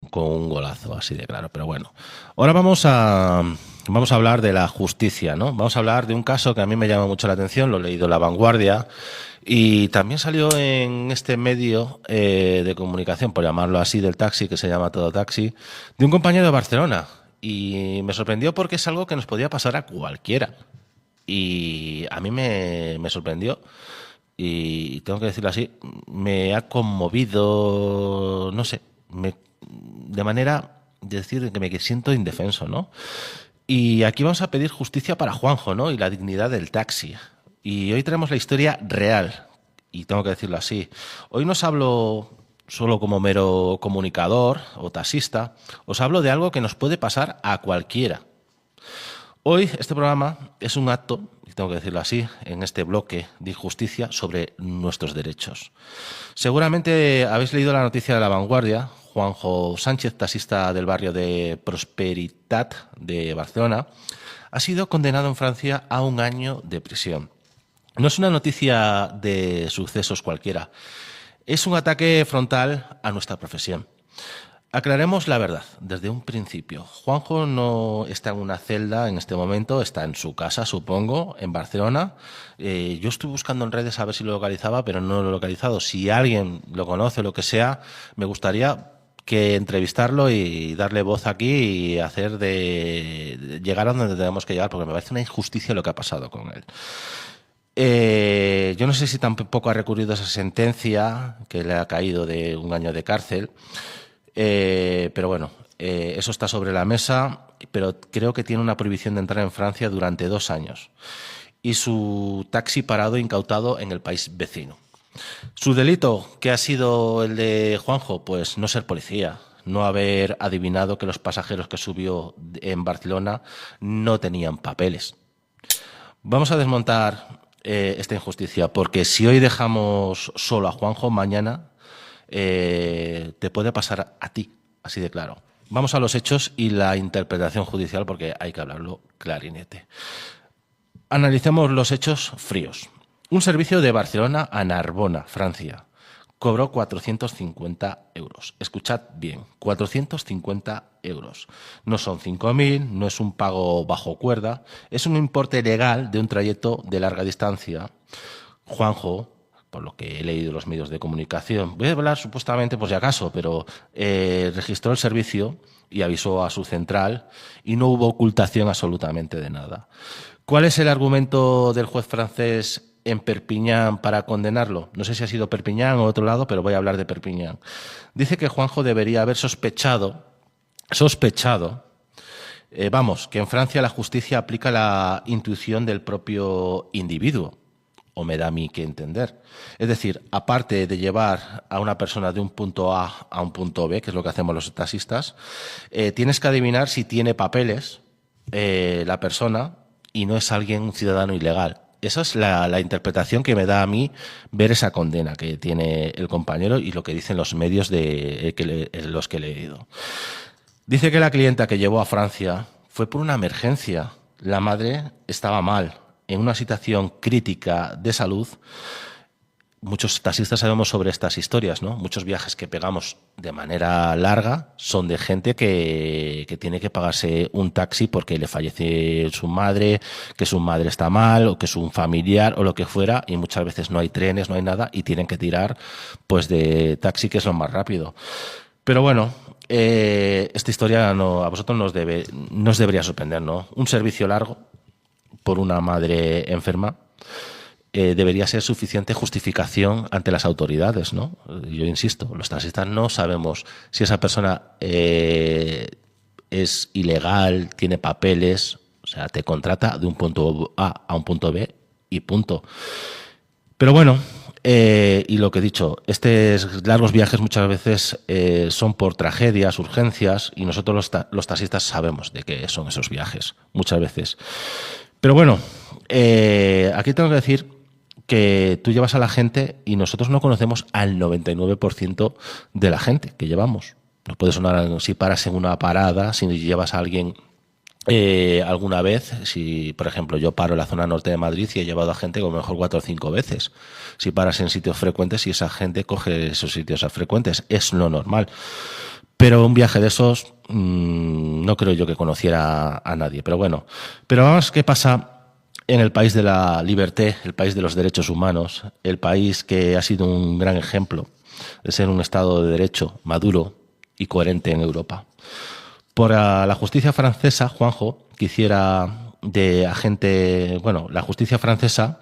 con un golazo, así de claro. Pero bueno, ahora vamos a hablar de la justicia, ¿no? Vamos a hablar de un caso que a mí me llama mucho la atención, lo he leído en La Vanguardia y también salió en este medio de comunicación, por llamarlo así, del taxi, que se llama Todo Taxi, de un compañero de Barcelona. Y me sorprendió porque es algo que nos podía pasar a cualquiera. Y a mí me sorprendió. Y tengo que decirlo así, me ha conmovido, no sé, de manera de decir que me siento indefenso, ¿no? Y aquí vamos a pedir justicia para Juanjo, ¿no? Y la dignidad del taxi. Y hoy tenemos la historia real, y tengo que decirlo así. Hoy no os hablo solo como mero comunicador o taxista, os hablo de algo que nos puede pasar a cualquiera. Hoy este programa es un acto, y tengo que decirlo así, en este bloque de injusticia sobre nuestros derechos. Seguramente habéis leído la noticia de La Vanguardia. Juanjo Sánchez, taxista del barrio de Prosperitat de Barcelona, ha sido condenado en Francia a 1 año de prisión. No es una noticia de sucesos cualquiera, es un ataque frontal a nuestra profesión. Aclaremos la verdad desde un principio. Juanjo no está en una celda en este momento, está en su casa, supongo, en Barcelona. Yo estuve buscando en redes a ver si lo localizaba, pero no lo he localizado. Si alguien lo conoce o lo que sea, me gustaría que entrevistarlo y darle voz aquí y hacer de llegar a donde tenemos que llegar, porque me parece una injusticia lo que ha pasado con él. Yo no sé si tampoco ha recurrido a esa sentencia que le ha caído de 1 año de cárcel. Pero bueno, eso está sobre la mesa, pero creo que tiene una prohibición de entrar en Francia durante 2 años y su taxi parado incautado en el país vecino. Su delito, ¿qué ha sido el de Juanjo? Pues no ser policía, no haber adivinado que los pasajeros que subió en Barcelona no tenían papeles. Vamos a desmontar esta injusticia, porque si hoy dejamos solo a Juanjo, mañana te puede pasar a ti, así de claro. Vamos a los hechos y la interpretación judicial, porque hay que hablarlo clarinete. Analicemos los hechos fríos. Un servicio de Barcelona a Narbona, Francia, cobró 450 euros. Escuchad bien, 450 euros. No son 5.000, no es un pago bajo cuerda, es un importe legal de un trayecto de larga distancia. Juanjo, por lo que he leído en los medios de comunicación, voy a hablar supuestamente por si acaso, pero registró el servicio y avisó a su central y no hubo ocultación absolutamente de nada. ¿Cuál es el argumento del juez francés en Perpiñán para condenarlo? No sé si ha sido Perpiñán o otro lado, pero voy a hablar de Perpiñán. Dice que Juanjo debería haber sospechado, que en Francia la justicia aplica la intuición del propio individuo, o me da a mí que entender. Es decir, aparte de llevar a una persona de un punto A a un punto B, que es lo que hacemos los taxistas, tienes que adivinar si tiene papeles la persona y no es alguien, un ciudadano ilegal. Esa es la interpretación que me da a mí ver esa condena que tiene el compañero y lo que dicen los medios de los que he leído. Dice que la clienta que llevó a Francia fue por una emergencia. La madre estaba mal, en una situación crítica de salud. Muchos taxistas sabemos sobre estas historias, ¿no? Muchos viajes que pegamos de manera larga son de gente que tiene que pagarse un taxi porque le fallece su madre, que su madre está mal o que es un familiar o lo que fuera, y muchas veces no hay trenes, no hay nada y tienen que tirar pues de taxi, que es lo más rápido. Pero bueno, esta historia a vosotros nos debería sorprender, ¿no? Un servicio largo por una madre enferma debería ser suficiente justificación ante las autoridades, ¿no? Yo insisto, los taxistas no sabemos si esa persona es ilegal, tiene papeles, o sea, te contrata de un punto A a un punto B y punto. Pero bueno, y lo que he dicho, estos largos viajes muchas veces son por tragedias, urgencias, y nosotros los taxistas sabemos de qué son esos viajes, muchas veces. Pero bueno, aquí tengo que decir que tú llevas a la gente y nosotros no conocemos al 99% de la gente que llevamos. Nos puede sonar si paras en una parada, si llevas a alguien alguna vez. Si, por ejemplo, yo paro en la zona norte de Madrid y he llevado a gente como mejor 4 o 5 veces. Si paras en sitios frecuentes y esa gente coge esos sitios frecuentes, es lo normal. Pero un viaje de esos no creo yo que conociera a nadie. Pero bueno, pero vamos, ¿qué pasa en el país de la liberté, el país de los derechos humanos, el país que ha sido un gran ejemplo de ser un Estado de derecho maduro y coherente en Europa? Por la justicia francesa, Juanjo, que hiciera de agente, bueno, la justicia francesa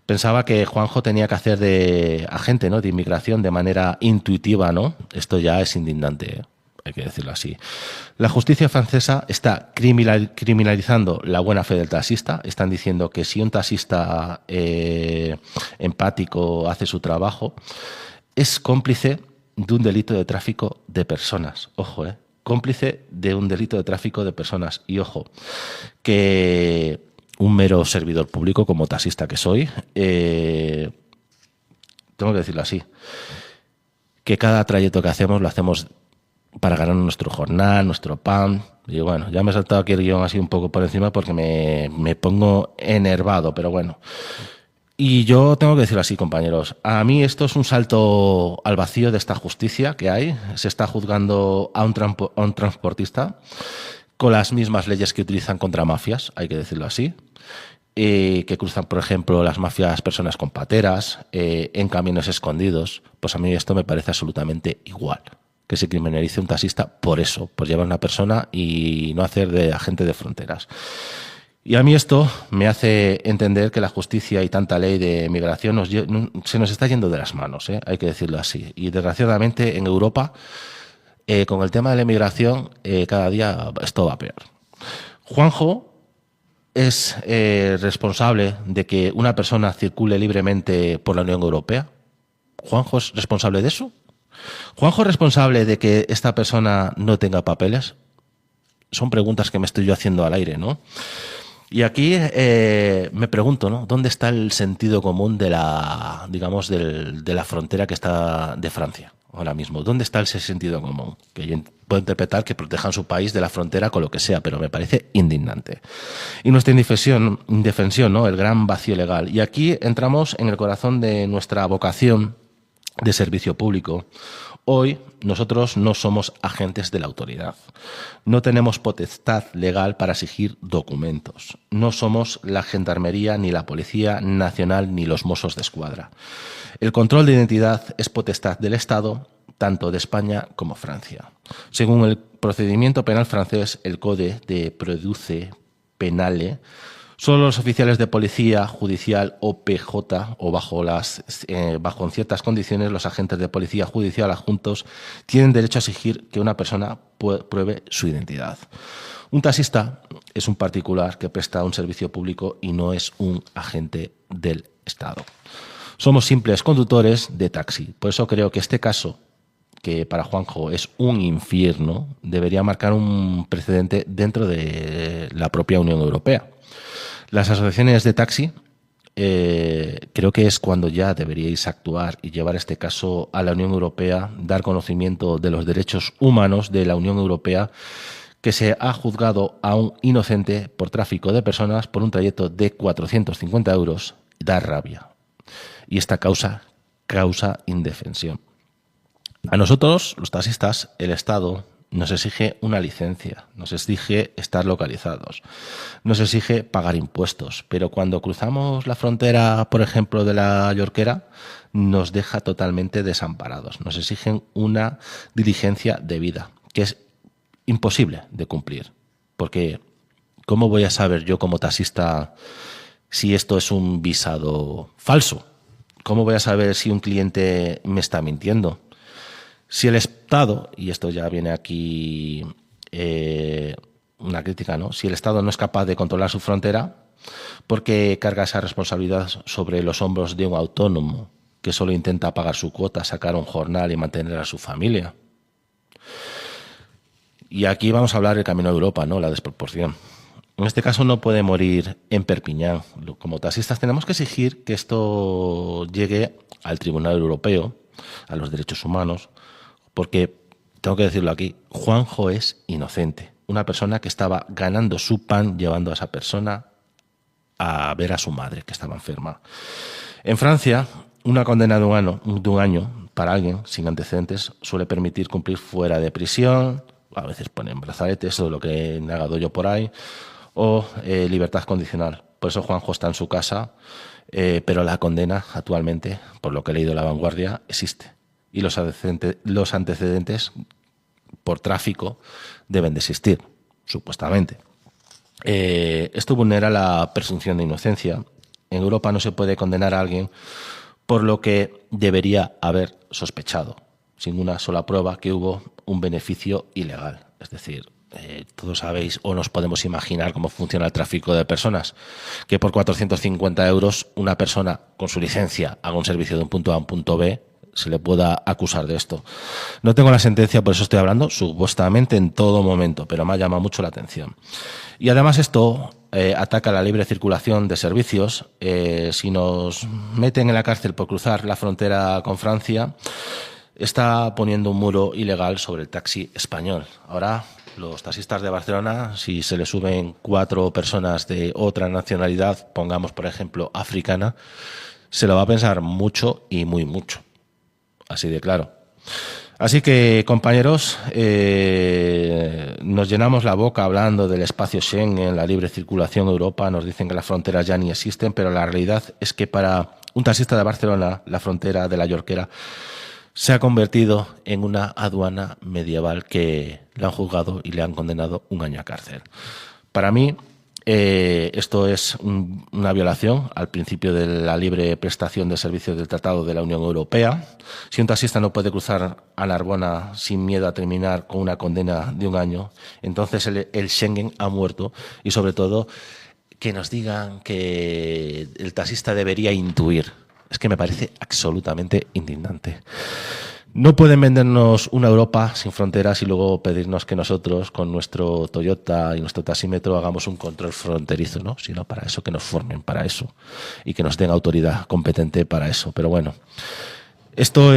pensaba que Juanjo tenía que hacer de agente, ¿no?, de inmigración de manera intuitiva, ¿no? Esto ya es indignante, ¿eh? Hay que decirlo así. La justicia francesa está criminalizando la buena fe del taxista. Están diciendo que si un taxista empático hace su trabajo, es cómplice de un delito de tráfico de personas. Ojo, cómplice de un delito de tráfico de personas. Y ojo, que un mero servidor público, como taxista que soy, tengo que decirlo así, que cada trayecto que hacemos lo hacemos para ganar nuestro jornal, nuestro pan. Y bueno, ya me he saltado aquí el guión así un poco por encima porque me pongo enervado, pero bueno. Y yo tengo que decirlo así, compañeros. A mí esto es un salto al vacío de esta justicia que hay. Se está juzgando a un transportista con las mismas leyes que utilizan contra mafias, hay que decirlo así. Que cruzan, por ejemplo, las mafias personas con pateras, en caminos escondidos. Pues a mí esto me parece absolutamente igual. Que se criminalice un taxista por eso, por llevar a una persona y no hacer de agente de fronteras. Y a mí esto me hace entender que la justicia y tanta ley de migración se nos está yendo de las manos, hay que decirlo así. Y desgraciadamente en Europa, con el tema de la inmigración, cada día esto va peor. Juanjo es responsable de que una persona circule libremente por la Unión Europea. ¿Juanjo es responsable de eso? ¿Juanjo es responsable de que esta persona no tenga papeles? Son preguntas que me estoy yo haciendo al aire, ¿no? Y aquí me pregunto, ¿no?, ¿dónde está el sentido común de la, digamos, de la frontera que está de Francia ahora mismo? ¿Dónde está ese sentido común? Que yo puedo interpretar que protejan su país de la frontera con lo que sea, pero me parece indignante. Y nuestra indefensión, ¿no?, el gran vacío legal. Y aquí entramos en el corazón de nuestra vocación de servicio público. Hoy nosotros no somos agentes de la autoridad. No tenemos potestad legal para exigir documentos. No somos la Gendarmería, ni la Policía Nacional, ni los Mossos d'Esquadra. El control de identidad es potestad del Estado, tanto de España como Francia. Según el procedimiento penal francés, el Code de Procedure Penale, solo los oficiales de policía judicial o PJ o bajo ciertas condiciones los agentes de policía judicial adjuntos tienen derecho a exigir que una persona pruebe su identidad. Un taxista es un particular que presta un servicio público y no es un agente del Estado. Somos simples conductores de taxi. Por eso creo que este caso, que para Juanjo es un infierno, debería marcar un precedente dentro de la propia Unión Europea. Las asociaciones de taxi creo que es cuando ya deberíais actuar y llevar este caso a la Unión Europea, dar conocimiento de los derechos humanos de la Unión Europea, que se ha juzgado a un inocente por tráfico de personas por un trayecto de 450 euros, da rabia. Y esta causa indefensión. A nosotros, los taxistas, el Estado nos exige una licencia, nos exige estar localizados, nos exige pagar impuestos, pero cuando cruzamos la frontera, por ejemplo, de la Jorquera, nos deja totalmente desamparados. Nos exigen una diligencia debida, que es imposible de cumplir, porque ¿cómo voy a saber yo como taxista si esto es un visado falso? ¿Cómo voy a saber si un cliente me está mintiendo? Si el Estado, y esto ya viene aquí una crítica, ¿no?, si el Estado no es capaz de controlar su frontera, ¿por qué carga esa responsabilidad sobre los hombros de un autónomo que solo intenta pagar su cuota, sacar un jornal y mantener a su familia? Y aquí vamos a hablar del camino a Europa, ¿no?, la desproporción. En este caso no puede morir en Perpiñán. Como taxistas tenemos que exigir que esto llegue al Tribunal Europeo, a los derechos humanos, porque, tengo que decirlo aquí, Juanjo es inocente. Una persona que estaba ganando su pan llevando a esa persona a ver a su madre, que estaba enferma. En Francia, una condena de un año para alguien sin antecedentes suele permitir cumplir fuera de prisión, a veces ponen brazaletes, eso es lo que he negado yo por ahí, o libertad condicional. Por eso Juanjo está en su casa, pero la condena actualmente, por lo que he leído en La Vanguardia, existe. Y los antecedentes por tráfico deben de existir, supuestamente. Esto vulnera la presunción de inocencia. En Europa no se puede condenar a alguien por lo que debería haber sospechado, sin una sola prueba que hubo un beneficio ilegal. Es decir, todos sabéis o nos podemos imaginar cómo funciona el tráfico de personas, que por 450 euros una persona con su licencia haga un servicio de un punto A a un punto B, se le pueda acusar de esto. No tengo la sentencia, por eso estoy hablando supuestamente en todo momento, pero me ha llamado mucho la atención. Y además esto ataca la libre circulación de servicios. Si nos meten en la cárcel por cruzar la frontera con Francia, está poniendo un muro ilegal sobre el taxi español. Ahora, los taxistas de Barcelona, si se le suben 4 personas de otra nacionalidad, pongamos por ejemplo africana, se lo va a pensar mucho y muy mucho. Así de claro. Así que, compañeros, nos llenamos la boca hablando del espacio Schengen, la libre circulación en Europa, nos dicen que las fronteras ya ni existen, pero la realidad es que para un taxista de Barcelona, la frontera de la Llorquera se ha convertido en una aduana medieval que le han juzgado y le han condenado 1 año a cárcel. Para mí, esto es una violación al principio de la libre prestación de servicios del Tratado de la Unión Europea. Si un taxista no puede cruzar a Narbona sin miedo a terminar con una condena de 1 año, entonces el Schengen ha muerto. Y sobre todo, que nos digan que el taxista debería intuir. Es que me parece absolutamente indignante. No pueden vendernos una Europa sin fronteras y luego pedirnos que nosotros, con nuestro Toyota y nuestro taxímetro, hagamos un control fronterizo, ¿no? Sino para eso, que nos formen para eso y que nos den autoridad competente para eso. Pero bueno, esto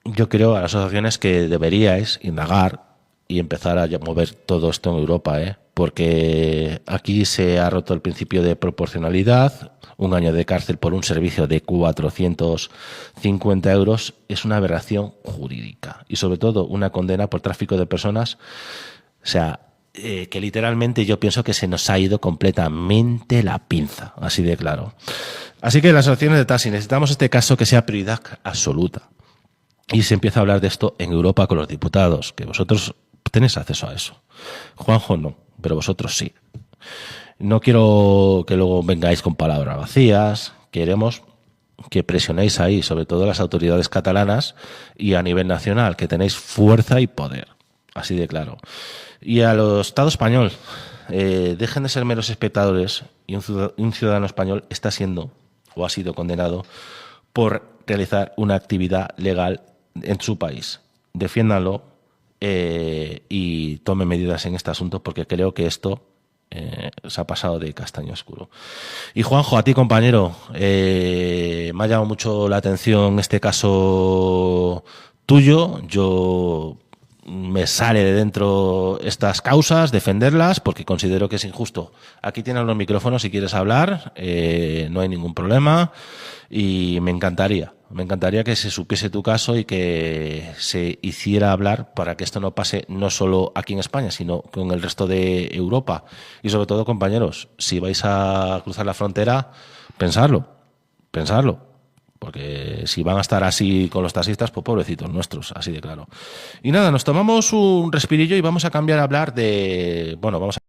yo creo a las asociaciones que deberíais indagar y empezar a mover todo esto en Europa, porque aquí se ha roto el principio de proporcionalidad. 1 año de cárcel por un servicio de 450 euros es una aberración jurídica y sobre todo una condena por tráfico de personas, o sea, que literalmente yo pienso que se nos ha ido completamente la pinza, así de claro. Así que las asociaciones de taxi, necesitamos este caso que sea prioridad absoluta y se empieza a hablar de esto en Europa con los diputados, que vosotros tenéis acceso a eso. Juanjo no, pero vosotros sí. No quiero que luego vengáis con palabras vacías, queremos que presionéis ahí, sobre todo las autoridades catalanas y a nivel nacional, que tenéis fuerza y poder, así de claro. Y a los Estado español, dejen de ser meros espectadores y un ciudadano español está siendo o ha sido condenado por realizar una actividad legal en su país. Defiéndanlo y tomen medidas en este asunto porque creo que esto se ha pasado de castaño oscuro. Y Juanjo, a ti, compañero, me ha llamado mucho la atención este caso tuyo. Yo me sale de dentro estas causas, defenderlas, porque considero que es injusto. Aquí tienes los micrófonos si quieres hablar, no hay ningún problema y me encantaría que se supiese tu caso y que se hiciera hablar para que esto no pase no solo aquí en España, sino con el resto de Europa. Y sobre todo, compañeros, si vais a cruzar la frontera, pensadlo, porque si van a estar así con los taxistas, pues pobrecitos nuestros, así de claro. Y nada, nos tomamos un respirillo y vamos a cambiar a hablar de... Bueno, vamos a...